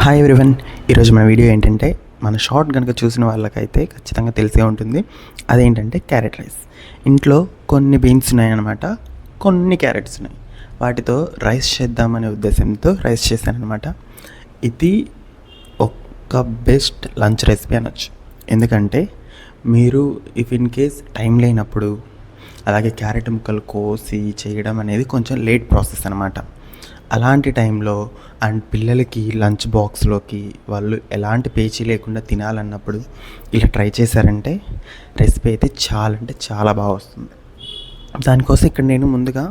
Hi everyone. ఈరోజు మన video ఏంటంటే, మన షార్ట్ కనుక చూసిన వాళ్ళకైతే ఖచ్చితంగా తెలిసే ఉంటుంది. అదేంటంటే క్యారెట్ రైస్. ఇంట్లో కొన్ని బీన్స్ ఉన్నాయన్నమాట, కొన్ని క్యారెట్స్ ఉన్నాయి. వాటితో రైస్ చేద్దామనే ఉద్దేశంతో రైస్ చేశానమాట. ఇది ఒక బెస్ట్ లంచ్ రెసిపీ అనొచ్చు. ఎందుకంటే మీరు ఇఫ్ ఇన్ కేస్ టైం లేనప్పుడు, అలాగే క్యారెట్ ముక్కలు కోసి చేయడం అనేది కొంచెం లేట్ ప్రాసెస్ అనమాట. అలాంటి టైంలో అండ్ పిల్లలకి లంచ్ బాక్స్లోకి వాళ్ళు ఎలాంటి పేచీ లేకుండా తినాలన్నప్పుడు ఇలా ట్రై చేశారంటే రెసిపీ అయితే చాలా అంటే చాలా బాగా వస్తుంది. దానికోసం ఇక్కడ నేను ముందుగా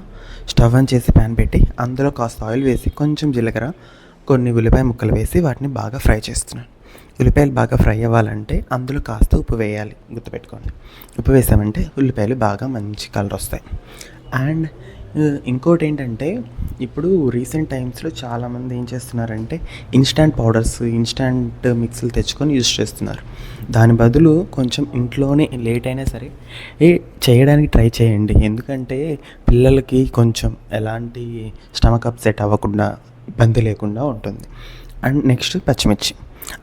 స్టవ్ ఆన్ చేసి ప్యాన్ పెట్టి అందులో కాస్త ఆయిల్ వేసి కొంచెం జీలకర్ర, కొన్ని ఉల్లిపాయ ముక్కలు వేసి వాటిని బాగా ఫ్రై చేస్తున్నాను. ఉల్లిపాయలు బాగా ఫ్రై అవ్వాలంటే అందులో కాస్త ఉప్పు వేయాలి, గుర్తుపెట్టుకోండి. ఉప్పు వేసామంటే ఉల్లిపాయలు బాగా మంచి కలర్ వస్తాయి. అండ్ ఇంకోటి ఏంటంటే, ఇప్పుడు రీసెంట్ టైమ్స్లో చాలామంది ఏం చేస్తున్నారంటే ఇన్స్టంట్ పౌడర్స్, ఇన్స్టంట్ మిక్స్లు తెచ్చుకొని యూజ్ చేస్తున్నారు. దాని బదులు కొంచెం ఇంట్లోనే లేట్ అయినా సరే చేయడానికి ట్రై చేయండి. ఎందుకంటే పిల్లలకి కొంచెం ఎలాంటి స్టమక్ అప్సెట్ అవ్వకుండా, ఇబ్బంది లేకుండా ఉంటుంది. అండ్ నెక్స్ట్ పచ్చిమిర్చి,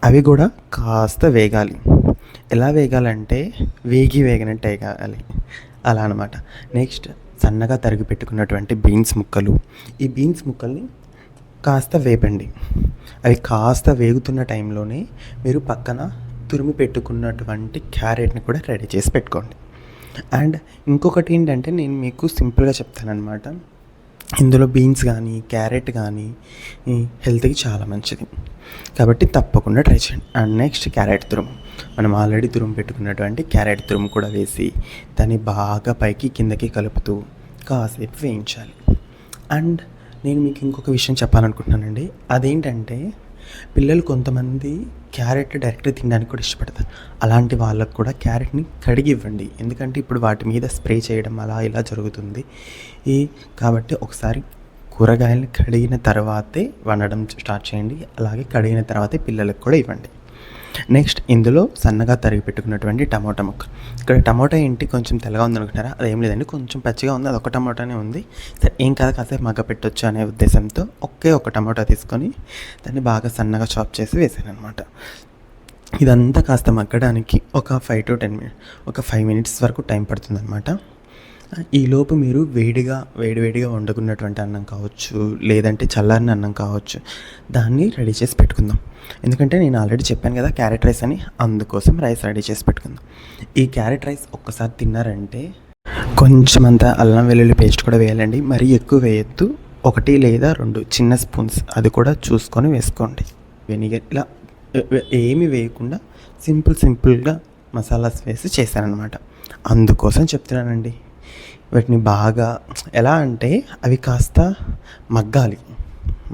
అవి కూడా కాస్త వేగాలి. ఎలా వేగాలంటే వేగినట్టు వేగాలి, అలా అనమాట. నెక్స్ట్ సన్నగా తరిగి పెట్టుకున్నటువంటి బీన్స్ ముక్కలు, ఈ బీన్స్ ముక్కల్ని కాస్త వేపండి. అవి కాస్త వేగుతున్న టైంలోనే మీరు పక్కన తురిమి పెట్టుకున్నటువంటి క్యారెట్ని కూడా రెడీ చేసి పెట్టుకోండి. అండ్ ఇంకొకటి ఏంటంటే, నేను మీకు సింపుల్గా చెప్తానమాట. ఇందులో బీన్స్ కానీ క్యారెట్ కానీ హెల్త్కి చాలా మంచిది, కాబట్టి తప్పకుండా ట్రై చేయండి. అండ్ నెక్స్ట్ క్యారెట్ తురుము, మనం ఆల్రెడీ తురుము పెట్టుకున్నటువంటి క్యారెట్ తురుము కూడా వేసి దాన్ని బాగా పైకి కిందకి కలుపుతూ కాసేపు వేయించాలి. అండ్ నేను మీకు ఇంకొక విషయం చెప్పాలనుకుంటున్నానండి. అదేంటంటే, పిల్లలు కొంతమంది క్యారెట్ డైరెక్ట్గా తినడానికి కూడా ఇష్టపడతారు. అలాంటి వాళ్ళకు కూడా క్యారెట్ని కడిగి ఇవ్వండి. ఎందుకంటే ఇప్పుడు వాటి మీద స్ప్రే చేయడం అలా ఇలా జరుగుతుంది. కాబట్టి ఒకసారి కూరగాయలను కడిగిన తర్వాతే వండడం స్టార్ట్ చేయండి. అలాగే కడిగిన తర్వాతే పిల్లలకు కూడా ఇవ్వండి. నెక్స్ట్ ఇందులో సన్నగా తరిగి పెట్టుకున్నటువంటి టమోటా ముక్క. ఇక్కడ టమోటా ఏంటి కొంచెం తెల్లగా ఉందనుకుంటారా? అదేం లేదండి, కొంచెం పచ్చిగా ఉంది. అదొక టమోటానే ఉంది. సరే, ఏం కాదు, కాసేపు మగ్గ పెట్టొచ్చు అనే ఉద్దేశంతో ఒక టమోటా తీసుకొని దాన్ని బాగా సన్నగా చాప్ చేసి వేసాను అనమాట. ఇదంతా కాస్త మగ్గడానికి ఒక 5 to 10 minutes, ఒక 5 minutes వరకు టైం పడుతుంది అనమాట. ఈలోపు మీరు వేడివేడిగా వండుకున్నటువంటి అన్నం కావచ్చు, లేదంటే చల్లారిన అన్నం కావచ్చు, దాన్ని రెడీ చేసి పెట్టుకుందాం. ఎందుకంటే నేను ఆల్రెడీ చెప్పాను కదా క్యారెట్ రైస్ అని, అందుకోసం రైస్ రెడీ చేసి పెట్టుకుందాం. ఈ క్యారెట్ రైస్ ఒక్కసారి తిన్నారంటే కొంచెం అంత అల్లం వెల్లుల్లి పేస్ట్ కూడా వేయాలండి. మరీ ఎక్కువ వేయొద్దు, 1 లేదా 2 చిన్న స్పూన్స్, అది కూడా చూసుకొని వేసుకోండి. వెనిగర్ ఇలా ఏమి వేయకుండా సింపుల్గా మసాలాస్ వేసి చేశానన్నమాట. అందుకోసం చెప్తున్నానండి. వాటిని బాగా ఎలా అంటే అవి కాస్త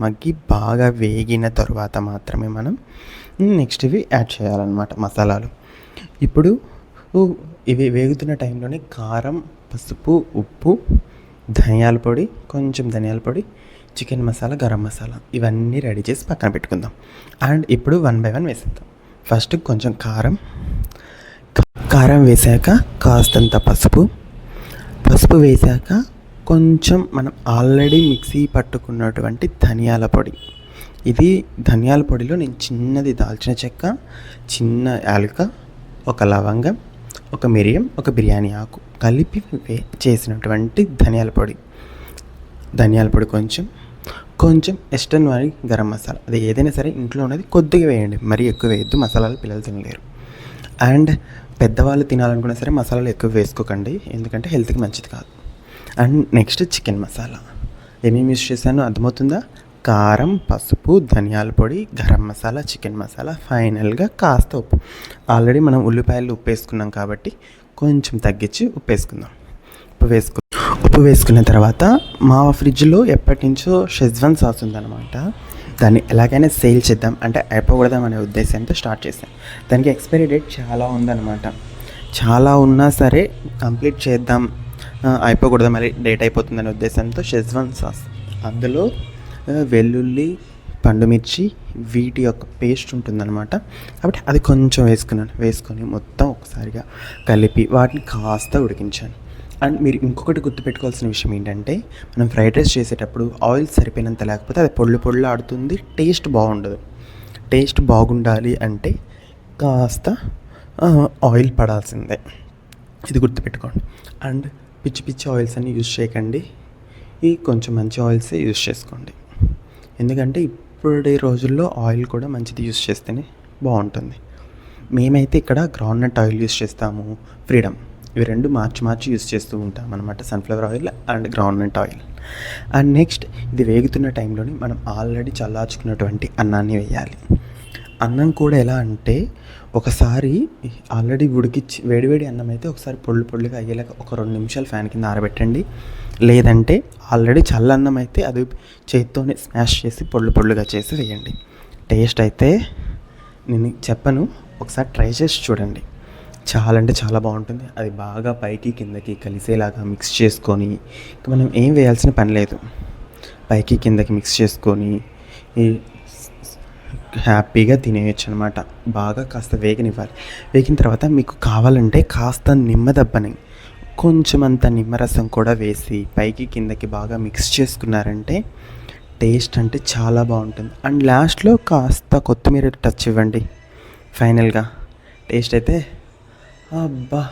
మగ్గి బాగా వేగిన తర్వాత మాత్రమే మనం నెక్స్ట్ ఇవి యాడ్ చేయాలన్నమాట మసాలాలు. ఇప్పుడు ఇవి వేగుతున్న టైంలోనే కారం, పసుపు, ఉప్పు, ధనియాల పొడి, కొంచెం ధనియాల పొడి, చికెన్ మసాలా, గరం మసాలా, ఇవన్నీ రెడీ చేసి పక్కన పెట్టుకుందాం. అండ్ ఇప్పుడు 1 by 1 వేసేద్దాం. ఫస్ట్ కొంచెం కారం వేసాక కాస్తంత పసుపు వేసాక కొంచెం మనం ఆల్రెడీ మిక్సీ పట్టుకున్నటువంటి ధనియాల పొడి. ఇది ధనియాల పొడిలో నేను చిన్నది దాల్చిన చెక్క, చిన్న యాలక, ఒక లవంగం, ఒక మిరియం, ఒక బిర్యానీ ఆకు కలిపి చేసినటువంటి ధనియాల పొడి కొంచెం ఎస్టర్న్ వారి గరం మసాలా. అది ఏదైనా సరే ఇంట్లో ఉన్నది కొద్దిగా వేయండి, మరీ ఎక్కువ వేయద్దు, మసాలాలు పిల్లలు తినలేరు. అండ్ పెద్దవాళ్ళు తినాలనుకున్నా సరే మసాలాలు ఎక్కువ వేసుకోకండి, ఎందుకంటే హెల్త్కి మంచిది కాదు. అండ్ నెక్స్ట్ చికెన్ మసాలా ఏమేమి యూస్ చేశానో అర్థమవుతుందా? కారం, పసుపు, ధనియాల పొడి, గరం మసాలా, చికెన్ మసాలా, ఫైనల్గా కాస్త ఉప్పు. ఆల్రెడీ మనం ఉల్లిపాయలు ఉప్పు వేసుకున్నాం కాబట్టి కొంచెం తగ్గించి ఉప్పు వేసుకున్న తర్వాత మా ఫ్రిడ్జ్లో ఎప్పటి నుంచో షెజ్వాన్ సాస్ ఉందన్నమాట. దాన్ని ఎలాగైనా సేల్ చేద్దాం, అంటే అయిపోకూడదాం అనే ఉద్దేశంతో స్టార్ట్ చేశాను. దానికి ఎక్స్పైరీ డేట్ చాలా ఉందన్నమాట. చాలా ఉన్నా సరే కంప్లీట్ చేద్దాం, అయిపోకూడదు మరి డేట్ అయిపోతుందనే ఉద్దేశంతో షెజ్వాన్ సాస్, అందులో వెల్లుల్లి, పండుమిర్చి, వీటి యొక్క పేస్ట్ ఉంటుందన్నమాట. కాబట్టి అది కొంచెం వేసుకొని మొత్తం ఒకసారిగా కలిపి వాటిని కాస్త ఉడికించాను. అండ్ మీరు ఇంకొకటి గుర్తుపెట్టుకోవాల్సిన విషయం ఏంటంటే, మనం ఫ్రైడ్ రైస్ చేసేటప్పుడు ఆయిల్ సరిపోయినంత లేకపోతే అది పొళ్ళు ఆడుతుంది, టేస్ట్ బాగుండదు. టేస్ట్ బాగుండాలి అంటే కాస్త ఆయిల్ పడాల్సిందే, ఇది గుర్తుపెట్టుకోండి. అండ్ పిచ్చి పిచ్చి ఆయిల్స్ అన్నీ యూజ్ చేయకండి, ఈ కొంచెం మంచి ఆయిల్సే యూజ్ చేసుకోండి. ఎందుకంటే ఇప్పటి రోజుల్లో ఆయిల్ కూడా మంచిది యూజ్ చేస్తేనే బాగుంటుంది. మేమైతే ఇక్కడ గ్రౌండ్నట్ ఆయిల్ యూజ్ చేస్తాము, ఫ్రీడమ్, ఇవి రెండు మార్చి యూజ్ చేస్తూ ఉంటాం అనమాట, sunflower oil and groundnut oil. And next ఇది వేగుతున్న టైంలోని మనం ఆల్రెడీ చల్లార్చుకున్నటువంటి అన్నాన్ని వేయాలి. అన్నం కూడా ఎలా అంటే ఒకసారి ఆల్రెడీ ఉడికిచ్చి వేడివేడి అన్నం అయితే ఒకసారి పొళ్ళుగా అయ్యేలాగా ఒక 2 నిమిషాలు ఫ్యాన్ కింద ఆరబెట్టండి. లేదంటే ఆల్రెడీ చల్లన్నం అయితే అది చేత్తోనే స్మాష్ చేసి పొళ్ళుగా చేసి వేయండి. టేస్ట్ అయితే నేను చెప్పను, ఒకసారి ట్రై చేసి చూడండి, చాలా అంటే చాలా బాగుంటుంది. అది బాగా పైకి కిందకి కలిసేలాగా మిక్స్ చేసుకొని, మనం ఏం వేయాల్సిన పని లేదు, పైకి కిందకి మిక్స్ చేసుకొని హ్యాపీగా తినేయచ్చు అనమాట. బాగా కాస్త వేగనివ్వాలి. వేగిన తర్వాత మీకు కావాలంటే కాస్త నిమ్మదబ్బని, కొంచెం అంత నిమ్మరసం కూడా వేసి పైకి కిందకి బాగా మిక్స్ చేసుకున్నారంటే టేస్ట్ అంటే చాలా బాగుంటుంది. అండ్ లాస్ట్లో కాస్త కొత్తిమీర టచ్ ఇవ్వండి. ఫైనల్గా టేస్ట్ అయితే అబ్బా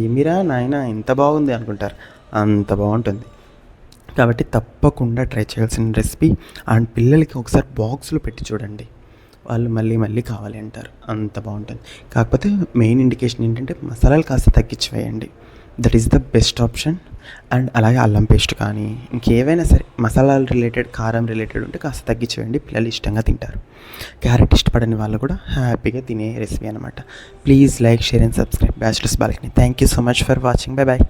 ఏమిరా నాయనా ఎంత బాగుంది అనుకుంటారు, అంత బాగుంటుంది. కాబట్టి తప్పకుండా ట్రై చేయాల్సిన రెసిపీ. అండ్ పిల్లలకి ఒకసారి బాక్స్లో పెట్టి చూడండి, వాళ్ళు మళ్ళీ కావాలి అంటారు, అంత బాగుంటుంది. కాకపోతే మెయిన్ ఇండికేషన్ ఏంటంటే మసాలాలు కాస్త తగ్గించి వేయండి, that is the best option. And అలాగే అల్లం పేస్ట్ కానీ ఇంకేవైనా సరే మసాలాలు రిలేటెడ్, కారం రిలేటెడ్ ఉంటే కాస్త తగ్గించి వేయండి, పిల్లలు ఇష్టంగా తింటారు. క్యారెట్ ఇష్టపడని వాళ్ళు కూడా హ్యాపీగా తినే రెసిపీ అనమాట. Please like, share and subscribe bachelors balcony. Thank you so much for watching. Bye bye.